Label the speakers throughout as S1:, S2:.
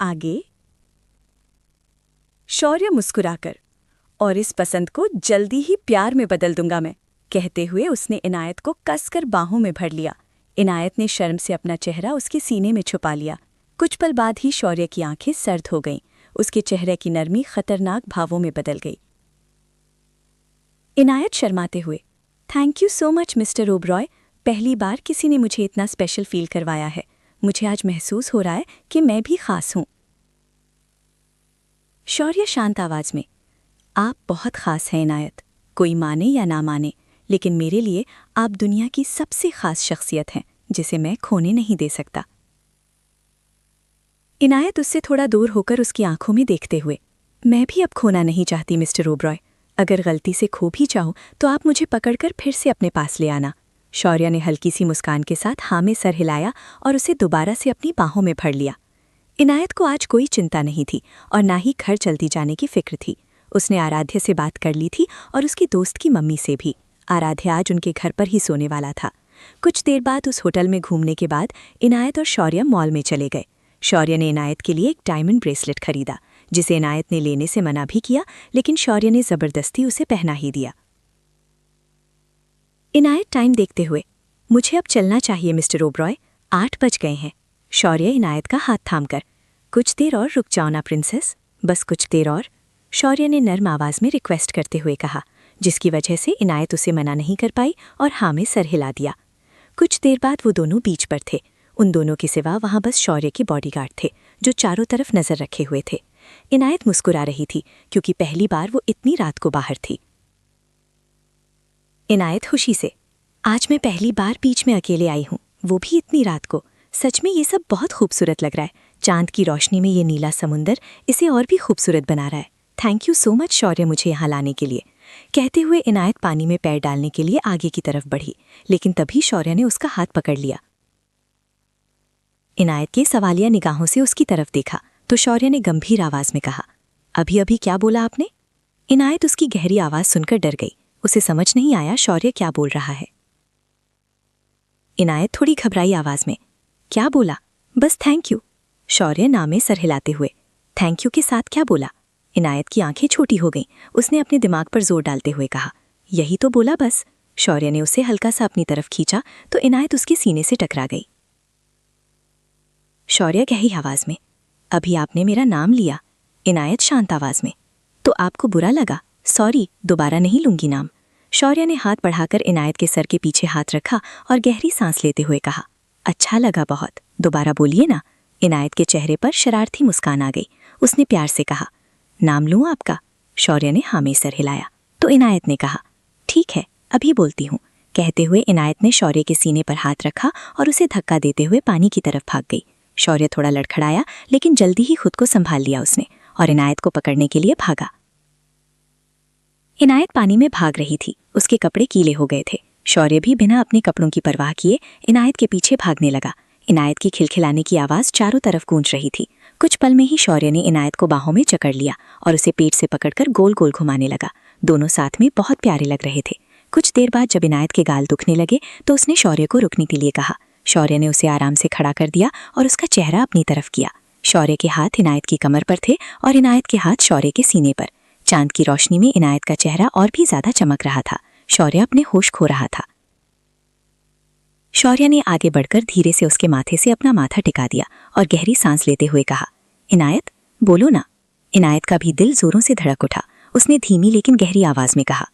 S1: आगे। शौर्य मुस्कुराकर, और इस पसंद को जल्दी ही प्यार में बदल दूंगा मैं, कहते हुए उसने इनायत को कसकर बाहों में भर लिया। इनायत ने शर्म से अपना चेहरा उसके सीने में छुपा लिया। कुछ पल बाद ही शौर्य की आंखें सर्द हो गईं। उसके चेहरे की नरमी खतरनाक भावों में बदल गई। इनायत शर्माते हुए, thank you so much mister Oberoi, पहली बार किसी ने मुझे इतना स्पेशल फील करवाया है। मुझे आज महसूस हो रहा है कि मैं भी खास हूं। शौर्य शांत आवाज में, आप बहुत खास हैं इनायत, कोई माने या ना माने, लेकिन मेरे लिए आप दुनिया की सबसे खास शख्सियत हैं जिसे मैं खोने नहीं दे सकता। इनायत उससे थोड़ा दूर होकर उसकी आंखों में देखते हुए, मैं भी अब खोना नहीं चाहती मिस्टर ओबरॉय, अगर गलती से खो भी जाऊं तो आप मुझे पकड़कर फिर से अपने पास ले आना। शौर्य ने हल्की सी मुस्कान के साथ हाँ में सर हिलाया और उसे दोबारा से अपनी बाहों में भर लिया। इनायत को आज कोई चिंता नहीं थी और ना ही घर चलती जाने की फिक्र थी। उसने आराध्य से बात कर ली थी और उसकी दोस्त की मम्मी से भी। आराध्य आज उनके घर पर ही सोने वाला था। कुछ देर बाद उस होटल में घूमने के बाद इनायत और शौर्य मॉल में चले गए। शौर्य ने इनायत के लिए एक डायमंड ब्रेसलेट खरीदा, जिसे इनायत ने लेने से मना भी किया, लेकिन शौर्य ने जबरदस्ती उसे पहना ही दिया। इनायत टाइम देखते हुए, मुझे अब चलना चाहिए मिस्टर ओबरॉय, 8 बज गए हैं। शौर्य इनायत का हाथ थामकर, कुछ देर और रुक जाओ ना प्रिंसेस, बस कुछ देर और, शौर्य ने नर्म आवाज में रिक्वेस्ट करते हुए कहा, जिसकी वजह से इनायत उसे मना नहीं कर पाई और हाँ में सर हिला दिया। कुछ देर बाद वो दोनों बीच पर थे। उन दोनों के सिवा वहां बस शौर्य के बॉडीगार्ड थे, जो चारों तरफ नजर रखे हुए थे। इनायत मुस्कुरा रही थी क्योंकि पहली बार वो इतनी रात को बाहर थी। इनायत खुशी से, आज मैं पहली बार बीच में अकेले आई हूँ, वो भी इतनी रात को। सच में ये सब बहुत खूबसूरत लग रहा है। चांद की रोशनी में ये नीला समुंदर इसे और भी खूबसूरत बना रहा है। थैंक यू सो मच शौर्य मुझे यहाँ लाने के लिए, कहते हुए इनायत पानी में पैर डालने के लिए आगे की तरफ बढ़ी, लेकिन तभी शौर्य ने उसका हाथ पकड़ लिया। इनायत के सवालिया निगाहों से उसकी तरफ देखा तो शौर्य ने गंभीर आवाज में कहा, अभी अभी क्या बोला आपने? इनायत उसकी गहरी आवाज सुनकर डर गई। उसे समझ नहीं आया शौर्य क्या बोल रहा है। इनायत थोड़ी घबराई आवाज में, क्या बोला? बस thank you. Shaurya name sir हिलाते हुए, थैंक यू के साथ क्या बोला? इनायत की आंखें छोटी हो गईं। उसने अपने दिमाग पर जोर डालते हुए कहा, यही तो बोला बस। शौर्य ने उसे हल्का सा अपनी तरफ खींचा तो इनायत उसके सीने से टकरा गई। शौर्य गहरी आवाज में, अभी आपने मेरा नाम लिया। इनायत शांत आवाज में, तो आपको बुरा लगा? सॉरी, दोबारा नहीं लूंगी नाम। शौर्य ने हाथ बढ़ाकर इनायत के सर के पीछे हाथ रखा और गहरी सांस लेते हुए कहा, अच्छा लगा बहुत, दोबारा बोलिए ना। इनायत के चेहरे पर शरारती मुस्कान आ गई। उसने प्यार से कहा, नाम लूं आपका? शौर्य ने हाँ में सर हिलाया तो इनायत ने कहा, ठीक है, अभी बोलती हूँ, कहते हुए इनायत ने शौर्य के सीने पर हाथ रखा और उसे धक्का देते हुए पानी की तरफ भाग गई। शौर्य थोड़ा लड़खड़ाया, लेकिन जल्दी ही खुद को संभाल लिया उसने और इनायत को पकड़ने के लिए भागा। इनायत पानी में भाग रही थी। उसके कपड़े गीले हो गए थे। शौर्य भी बिना अपने कपड़ों की परवाह किए इनायत के पीछे भागने लगा। इनायत की खिलखिलाने की आवाज चारों तरफ गूंज रही थी। कुछ पल में ही शौर्य ने इनायत को बाहों में जकड़ लिया और उसे पेट से पकड़कर गोल गोल घुमाने लगा। दोनों साथ में बहुत प्यारे लग रहे थे। कुछ देर बाद जब इनायत के गाल दुखने लगे तो उसने शौर्य को रुकने के लिए कहा। शौर्य ने उसे आराम से खड़ा कर दिया और उसका चेहरा अपनी तरफ किया। शौर्य के हाथ इनायत की कमर पर थे और इनायत के हाथ शौर्य के सीने पर। चांद की रोशनी में इनायत का चेहरा और भी ज्यादा चमक रहा था। शौर्य अपने होश खो रहा था। शौर्य ने आगे बढ़कर धीरे से उसके माथे से अपना माथा टिका दिया और गहरी सांस लेते हुए कहा, इनायत, बोलो ना। इनायत का भी दिल जोरों से धड़क उठा। उसने धीमी लेकिन गहरी आवाज में कहा,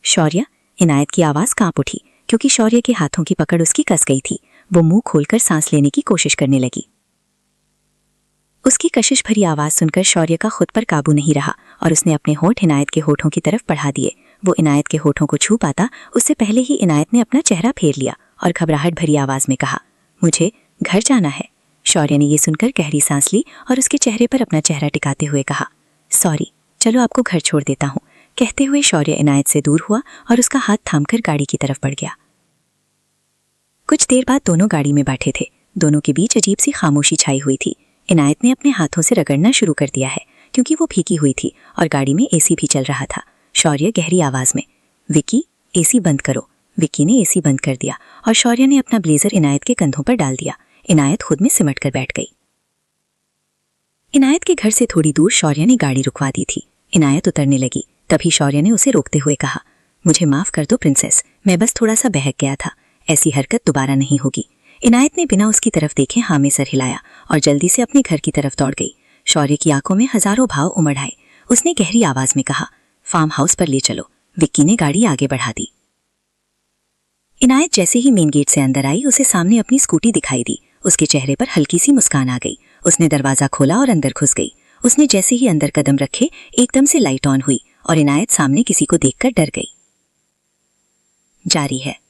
S1: शौर्य। इनायत की आवाज कांप उठी क्योंकि शौर्य के हाथों की पकड़ उसकी कस गई थी। वो मुंह खोलकर सांस लेने की कोशिश करने लगी। उसकी कशिश भरी आवाज सुनकर शौर्य का खुद पर काबू नहीं रहा और उसने अपने होठ इनायत के होठों की तरफ बढ़ा दिए। वो इनायत के होठों को छू पाता उससे पहले ही इनायत ने अपना चेहरा फेर लिया और घबराहट भरी आवाज में कहा, मुझे घर जाना है। शौर्य ने यह सुनकर गहरी सांस ली और उसके चेहरे पर अपना चेहरा टिकाते हुए कहा, सॉरी, चलो आपको घर छोड़ देता हूँ। कहते हुए शौर्य इनायत से दूर हुआ और उसका हाथ थामकर गाड़ी की तरफ बढ़ गया। कुछ देर बाद दोनों गाड़ी में बैठे थे। दोनों के बीच अजीब सी खामोशी छाई हुई थी। इनायत ने अपने हाथों से रगड़ना शुरू कर दिया है क्योंकि वो भीगी हुई थी और गाड़ी में एसी भी चल रहा था। शौर्य गहरी आवाज में, विकी, एसी बंद करो। विकी ने एसी बंद कर दिया और शौर्य ने अपना ब्लेजर इनायत के कंधों पर डाल दिया। इनायत खुद में सिमट कर बैठ गई। इनायत के घर से थोड़ी दूर शौर्य ने गाड़ी रुकवा दी थी। इनायत उतरने लगी, तभी शौर्य ने उसे रोकते हुए कहा, मुझे माफ कर दो प्रिंसेस, मैं बस थोड़ा सा बहक गया था, ऐसी हरकत दोबारा नहीं होगी। इनायत ने बिना उसकी तरफ देखे हाँ में सर हिलाया और जल्दी से अपने घर की तरफ दौड़ गई। शौर्य की आंखों में हजारों भाव उमड़ आए। उसने गहरी आवाज में कहा, फार्म हाउस पर ले चलो। विक्की ने गाड़ी आगे बढ़ा दी। इनायत जैसे ही मेन गेट से अंदर आई, उसे सामने अपनी स्कूटी दिखाई दी। उसके चेहरे पर हल्की सी मुस्कान आ गई। उसने दरवाजा खोला और अंदर घुस गई। उसने जैसे ही अंदर कदम रखे, एकदम से लाइट ऑन हुई और इनायत सामने किसी को देखकर डर गई। जारी है।